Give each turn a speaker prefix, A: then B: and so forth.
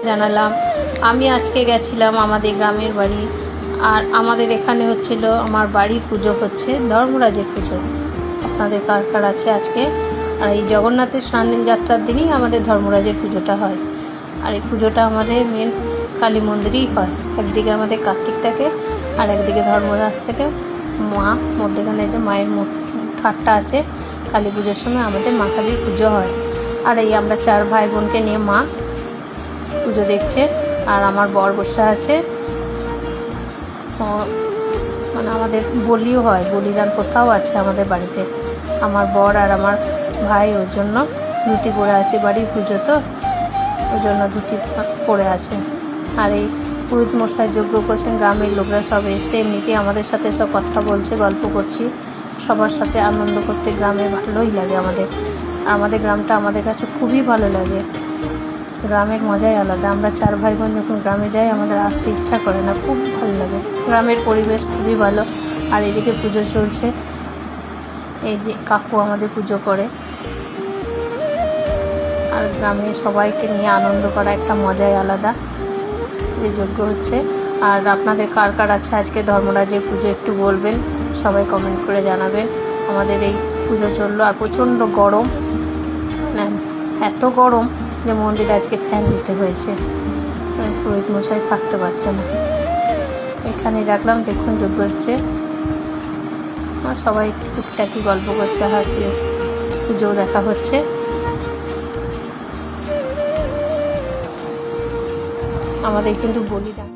A: জানালাম। আমি আজকে গেছিলাম আমাদের গ্রামের বাড়ি, আর আমাদের এখানে হচ্ছিল আমার বাড়ির পুজো হচ্ছে, ধর্মরাজের পুজো। আপনাদের কার কার আছে আজকে? আর এই জগন্নাথের সান্নিল যাত্রার দিনই আমাদের ধর্মরাজের পুজোটা হয়। আর এই পুজোটা আমাদের মেন কালী মন্দিরেই হয়। একদিকে আমাদের কার্তিক থাকে আর একদিকে ধর্মরাজ থেকে মা, মধ্যেখানে যে মায়ের ঠাট্টা আছে। কালী পুজোর সময় আমাদের মা কালীর পুজো হয়। আর এই আমরা 4 ভাই বোনকে নিয়ে মা পুজো দেখছে। আর আমার বর বসে আছে। মানে আমাদের বলিও হয়, বলিদান কোথাও আছে আমাদের বাড়িতে। আমার বর আর আমার ভাই ওর জন্য ধুতি পরে আছে, বাড়ির পুজো তো ওই জন্য ধুতি পরে আছে। আর এই পুরোহিত মশাই যজ্ঞ করছেন, গ্রামের লোকরা সব এসে এমনিতেই আমাদের সাথে সব কথা বলছে, গল্প করছি। সবার সাথে আনন্দ করতে গ্রামে ভালোই লাগে আমাদের। আমাদের গ্রামটা আমাদের কাছে খুবই ভালো লাগে। গ্রামের মজাই আলাদা। আমরা 4 ভাই বোন যখন গ্রামে যাই আমাদের আসতে ইচ্ছা করে না, খুব ভালো লাগে। গ্রামের পরিবেশ খুবই ভালো। আর এদিকে পুজো চলছে, এই যে কাকু আমাদের পুজো করে। আর গ্রামে সবাইকে নিয়ে আনন্দ করা একটা মজাই আলাদা, যে যজ্ঞ হচ্ছে। আর আপনাদের কার কার আছে আজকে ধর্মরাজের পুজো একটু বলবেন, সবাই কমেন্ট করে জানাবেন। আমাদের এই পুজো চললো। আর প্রচণ্ড গরম, এত গরম যে মন্দিরে আজকে ফ্যান দিতে হয়েছে, পুরোহিত মশাই থাকতে পারছে না। এখানে রাখলাম, দেখুন যজ্ঞ হচ্ছে। আর সবাই টুকটাকি গল্প করছে, হাসি, পুজোও দেখা হচ্ছে। আমাদের কিন্তু বলিদান